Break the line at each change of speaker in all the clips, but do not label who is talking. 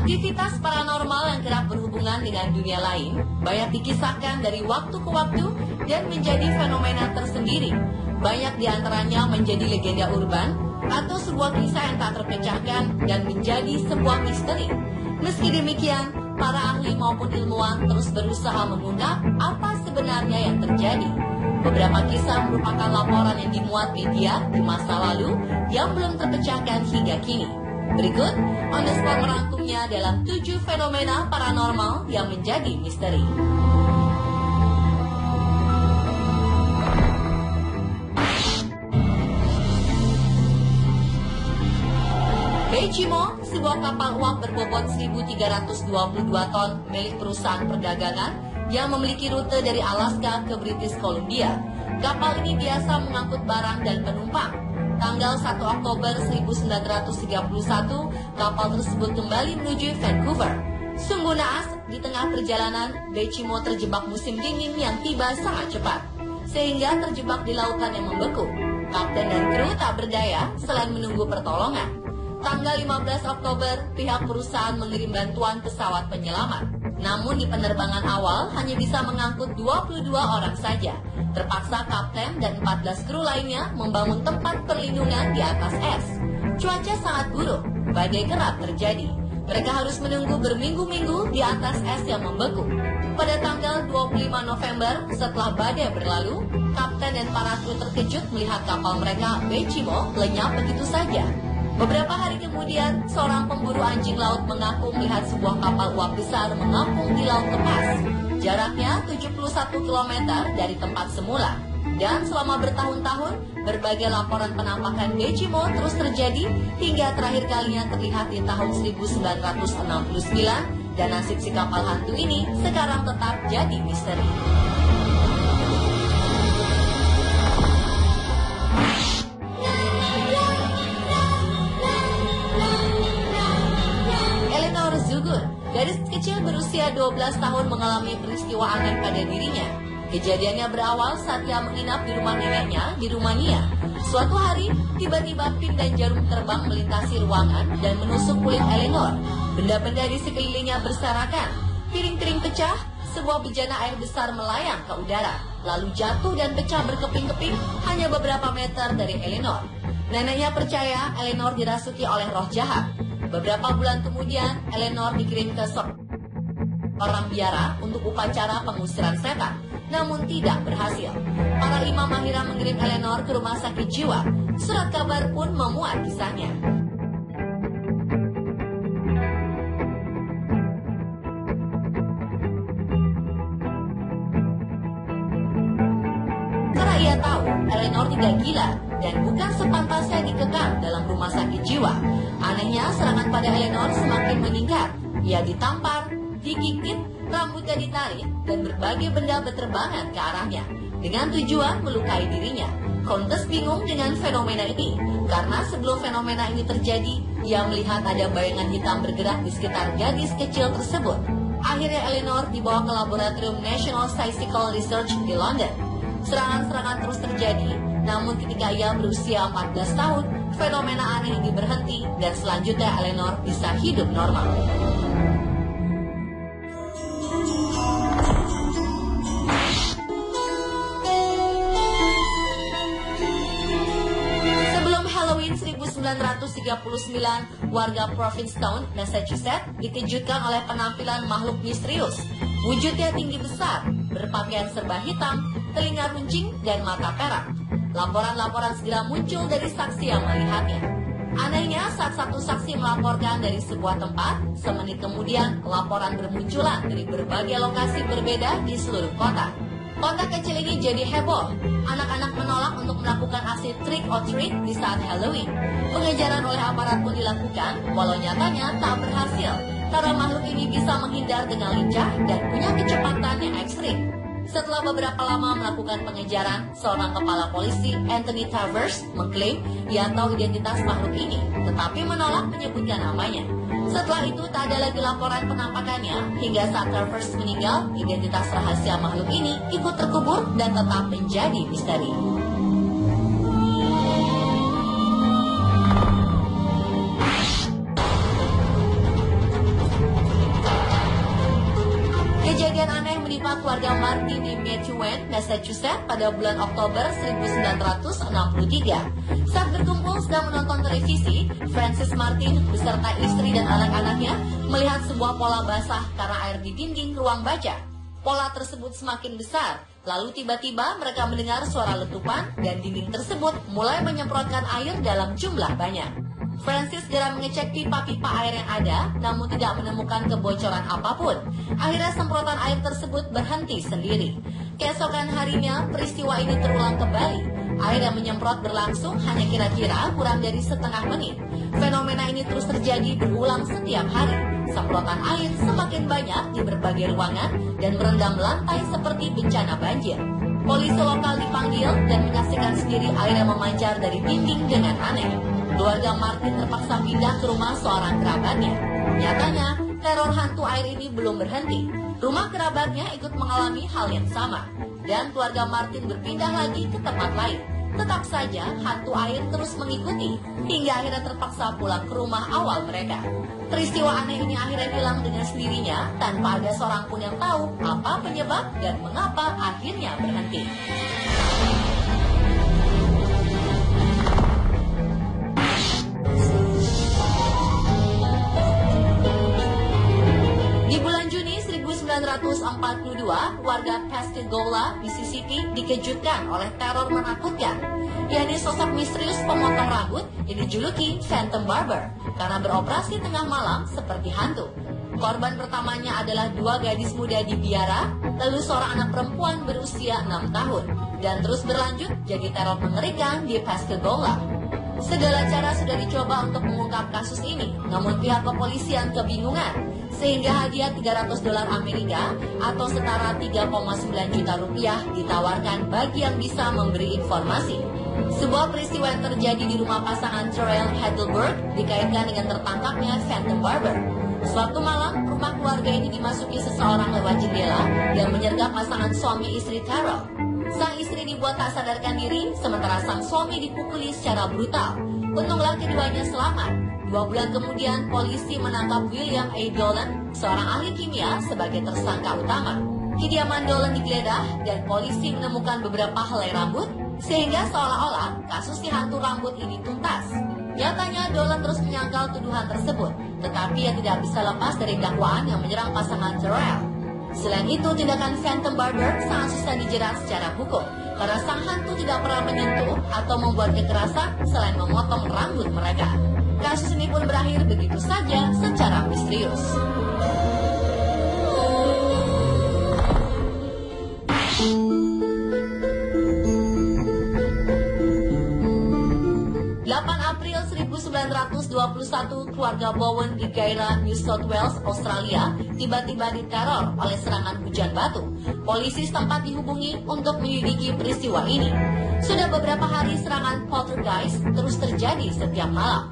Aktivitas paranormal yang kerap berhubungan dengan dunia lain banyak dikisahkan dari waktu ke waktu dan menjadi fenomena tersendiri. Banyak diantaranya menjadi legenda urban atau sebuah kisah yang tak terpecahkan dan menjadi sebuah misteri. Meski demikian, para ahli maupun ilmuwan terus berusaha mengungkap apa sebenarnya yang terjadi. Beberapa kisah merupakan laporan yang dimuat media di masa lalu yang belum terpecahkan hingga kini. Berikut, On The Spot merangkumnya dalam 7 fenomena paranormal yang menjadi misteri. Beijimo, sebuah kapal uap berbobot 1.322 ton milik perusahaan perdagangan yang memiliki rute dari Alaska ke British Columbia. Kapal ini biasa mengangkut barang dan penumpang. Tanggal 1 Oktober 1931, kapal tersebut kembali menuju Vancouver. Sungguh naas, di tengah perjalanan, Beijimo terjebak musim dingin yang tiba sangat cepat, sehingga terjebak di lautan yang membeku. Kapten dan kru tak berdaya selain menunggu pertolongan. Tanggal 15 Oktober, pihak perusahaan mengirim bantuan pesawat penyelamat. Namun di penerbangan awal hanya bisa mengangkut 22 orang saja. Terpaksa kapten dan 14 kru lainnya membangun tempat perlindungan di atas es. Cuaca sangat buruk, badai kerap terjadi. Mereka harus menunggu berminggu-minggu di atas es yang membeku. Pada tanggal 25 November, setelah badai berlalu, kapten dan para kru terkejut melihat kapal mereka, Beijimo, lenyap begitu saja. Beberapa hari kemudian, seorang pemburu anjing laut mengaku melihat sebuah kapal uap besar mengapung di laut lepas. Jaraknya 71 km dari tempat semula. Dan selama bertahun-tahun, berbagai laporan penampakan Beijimo terus terjadi hingga terakhir kalinya terlihat di tahun 1969 dan nasib si kapal hantu ini sekarang tetap jadi misteri. Gadis kecil berusia 12 tahun mengalami peristiwa aneh pada dirinya. Kejadiannya berawal saat ia menginap di rumah neneknya di Rumania. Suatu hari, tiba-tiba pin dan jarum terbang melintasi ruangan dan menusuk kulit Eleanor. Benda-benda di sekelilingnya berserakan. Piring-piring pecah, sebuah bejana air besar melayang ke udara, lalu jatuh dan pecah berkeping-keping hanya beberapa meter dari Eleanor. Neneknya percaya Eleanor dirasuki oleh roh jahat. Beberapa bulan kemudian, Eleanor dikirim ke orang biara untuk upacara pengusiran setan, namun tidak berhasil. Para imam akhirnya mengirim Eleanor ke rumah sakit jiwa. Surat kabar pun memuat kisahnya. Karena ia tahu Eleanor tidak gila dan bukan sepantasnya dikekang dalam rumah sakit jiwa. Anehnya, serangan pada Eleanor semakin meningkat. Ia ditampar, digigit, rambutnya ditarik, dan berbagai benda berterbangan ke arahnya, dengan tujuan melukai dirinya. Countess bingung dengan fenomena ini, karena sebelum fenomena ini terjadi, ia melihat ada bayangan hitam bergerak di sekitar gadis kecil tersebut. Akhirnya Eleanor dibawa ke laboratorium National Psychical Research di London. Serangan-serangan terus terjadi, namun ketika ia berusia 14 tahun, fenomena aneh ini berhenti dan selanjutnya Eleanor bisa hidup normal. Sebelum Halloween 1939, warga Provincetown, Massachusetts dikejutkan oleh penampilan makhluk misterius. Wujudnya tinggi besar, berpakaian serba hitam, telinga runcing, dan mata perak. Laporan-laporan segera muncul dari saksi yang melihatnya. Anehnya, saat satu saksi melaporkan dari sebuah tempat, semenit kemudian laporan bermunculan dari berbagai lokasi berbeda di seluruh kota. Kota kecil ini jadi heboh. Anak-anak menolak untuk melakukan aksi trick or treat di saat Halloween. Pengejaran oleh aparat pun dilakukan, walau nyatanya tak berhasil, karena makhluk ini bisa menghindar dengan lincah dan punya kecepatan yang ekstrim. Setelah beberapa lama melakukan pengejaran, seorang kepala polisi, Anthony Travers, mengklaim ia tahu identitas makhluk ini, tetapi menolak menyebutkan namanya. Setelah itu tak ada lagi laporan penampakannya, hingga saat Travers meninggal, identitas rahasia makhluk ini ikut terkubur dan tetap menjadi misteri. rumah keluarga Martin di Methuen, Massachusetts pada bulan Oktober 1963. Saat berkumpul sedang menonton televisi, Francis Martin beserta istri dan anak-anaknya melihat sebuah pola basah karena air di dinding ruang baca. Pola tersebut semakin besar, lalu tiba-tiba mereka mendengar suara letupan dan dinding tersebut mulai menyemprotkan air dalam jumlah banyak. Francis segera mengecek pipa-pipa air yang ada, namun tidak menemukan kebocoran apapun. Akhirnya semprotan air tersebut berhenti sendiri. Keesokan harinya, peristiwa ini terulang kembali. Air yang menyemprot berlangsung hanya kira-kira kurang dari setengah menit. Fenomena ini terus terjadi berulang setiap hari. Semprotan air semakin banyak di berbagai ruangan dan merendam lantai seperti bencana banjir. Polisi lokal dipanggil dan menyaksikan sendiri air yang memancar dari dinding dengan aneh. Keluarga Martin terpaksa pindah ke rumah seorang kerabatnya. Nyatanya, teror hantu air ini belum berhenti. Rumah kerabatnya ikut mengalami hal yang sama. Dan keluarga Martin berpindah lagi ke tempat lain. Tetap saja, hantu air terus mengikuti, hingga akhirnya terpaksa pulang ke rumah awal mereka. Peristiwa aneh ini akhirnya hilang dengan sendirinya, tanpa ada seorang pun yang tahu apa penyebab dan mengapa akhirnya berhenti. Di bulan Juni 1942, warga Pascagoula, Mississippi dikejutkan oleh teror menakutkan, yakni sosok misterius pemotong rambut yang dijuluki Phantom Barber karena beroperasi tengah malam seperti hantu. Korban pertamanya adalah dua gadis muda di biara, lalu seorang anak perempuan berusia 6 tahun, dan terus berlanjut jadi teror mengerikan di Pascagoula. Segala cara sudah dicoba untuk mengungkap kasus ini, namun pihak kepolisian kebingungan, sehingga hadiah $300 Amerika atau setara 3,9 juta rupiah ditawarkan bagi yang bisa memberi informasi. Sebuah peristiwa yang terjadi di rumah pasangan Terrell Heidelberg dikaitkan dengan tertangkapnya Phantom Barber. Suatu malam, rumah keluarga ini dimasuki seseorang lewat jendela yang menyergap pasangan suami istri Terrell. Sang istri dibuat tak sadarkan diri, sementara sang suami dipukuli secara brutal. Untunglah keduanya selamat. 2 bulan kemudian, polisi menangkap William A. Dolan, seorang ahli kimia, sebagai tersangka utama. Kediaman Dolan digeledah dan polisi menemukan beberapa helai rambut, sehingga seolah-olah kasus si hantu rambut ini tuntas. Nyatanya Dolan terus menyangkal tuduhan tersebut, tetapi ia tidak bisa lepas dari dakwaan yang menyerang pasangan Terrell. Selain itu, tindakan Phantom Barber sangat susah dijerat secara hukum, karena sang hantu tidak pernah menyentuh atau membuat kekerasan selain memotong rambut mereka. Kasus ini pun berakhir begitu saja secara misterius. April 1921, keluarga Bowen di Gayra, New South Wales, Australia, tiba-tiba diteror oleh serangan hujan batu. Polisi setempat dihubungi untuk menyelidiki peristiwa ini. Sudah beberapa hari serangan poltergeist terus terjadi setiap malam.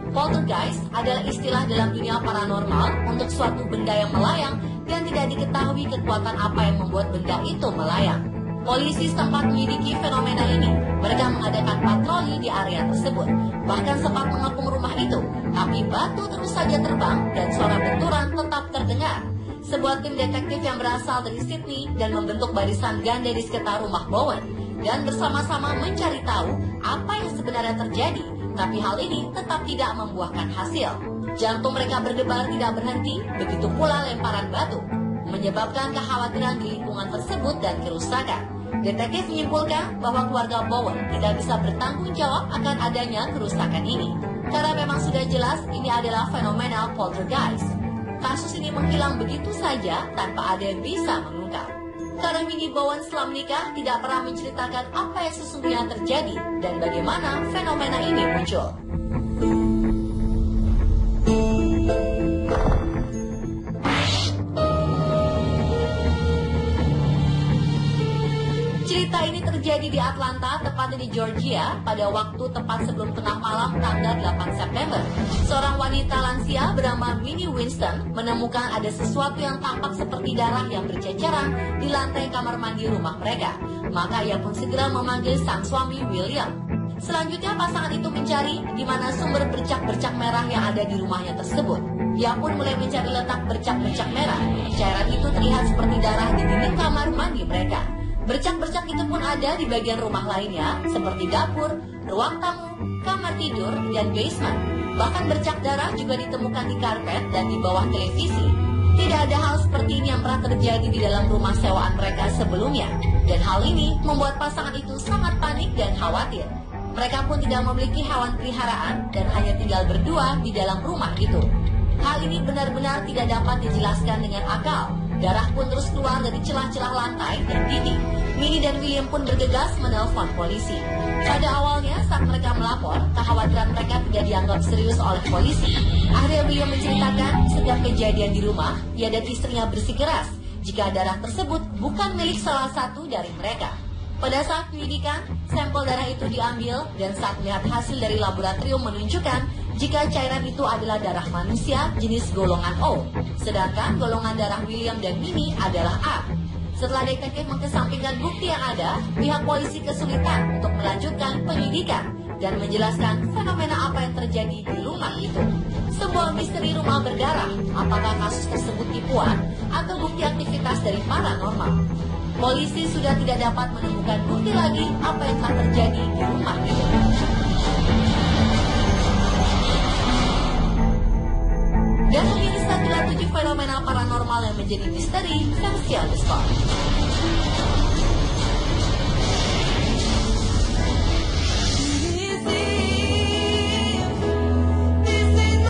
Poltergeist adalah istilah dalam dunia paranormal untuk suatu benda yang melayang dan tidak diketahui kekuatan apa yang membuat benda itu melayang. Polisi setempat menyelidiki fenomena ini. Mereka mengadakan patroli di area tersebut, bahkan sempat mengepung rumah itu, tapi batu terus saja terbang dan suara benturan tetap terdengar. Sebuah tim detektif yang berasal dari Sydney dan membentuk barisan ganda di sekitar rumah Bowen dan bersama-sama mencari tahu apa yang sebenarnya terjadi, tapi hal ini tetap tidak membuahkan hasil. Jantung mereka berdebar tidak berhenti, begitu pula lemparan batu, menyebabkan kekhawatiran di lingkungan tersebut dan kerusakan. Detektif menyimpulkan bahwa keluarga Bowen tidak bisa bertanggung jawab akan adanya kerusakan ini, karena memang sudah jelas ini adalah fenomena poltergeist. Kasus ini menghilang begitu saja tanpa ada yang bisa mengungkap. Karena Minnie Bowen setelah menikah tidak pernah menceritakan apa yang sesungguhnya terjadi dan bagaimana fenomena ini muncul. Cerita ini terjadi di Atlanta, tepatnya di Georgia, pada waktu tepat sebelum tengah malam tanggal 8 September. Seorang wanita lansia bernama Minnie Winston menemukan ada sesuatu yang tampak seperti darah yang berceceran di lantai kamar mandi rumah mereka. Maka ia pun segera memanggil sang suami William. Selanjutnya pasangan itu mencari di mana sumber bercak-bercak merah yang ada di rumahnya tersebut. Ia pun mulai mencari letak bercak-bercak merah. Cairan itu terlihat seperti darah di dinding kamar mandi mereka. Bercak-bercak itu pun ada di bagian rumah lainnya, seperti dapur, ruang tamu, kamar tidur, dan basement. Bahkan bercak darah juga ditemukan di karpet dan di bawah televisi. Tidak ada hal seperti ini yang pernah terjadi di dalam rumah sewaan mereka sebelumnya. Dan hal ini membuat pasangan itu sangat panik dan khawatir. Mereka pun tidak memiliki hewan peliharaan dan hanya tinggal berdua di dalam rumah itu. Hal ini benar-benar tidak dapat dijelaskan dengan akal. Darah pun terus keluar dari celah-celah lantai dan dinding. Minnie dan William pun bergegas menelpon polisi. Pada awalnya saat mereka melapor, kekhawatiran mereka tidak dianggap serius oleh polisi. Akhirnya William menceritakan setiap kejadian di rumah, ia dan istrinya bersikeras jika darah tersebut bukan milik salah satu dari mereka. Pada saat penyidikan, sampel darah itu diambil dan saat melihat hasil dari laboratorium menunjukkan jika cairan itu adalah darah manusia jenis golongan O, sedangkan golongan darah William dan Minnie adalah A. Setelah detektif mengesampingkan bukti yang ada, pihak polisi kesulitan untuk melanjutkan penyidikan dan menjelaskan fenomena apa yang terjadi di rumah itu. Sebuah misteri rumah berdarah, apakah kasus tersebut tipuan atau bukti aktivitas dari paranormal? Polisi sudah tidak dapat menemukan bukti lagi apa yang telah terjadi di rumah itu. Dan pemirsa, itulah 7 fenomena paranormal yang menjadi misteri versi underscore. Easy.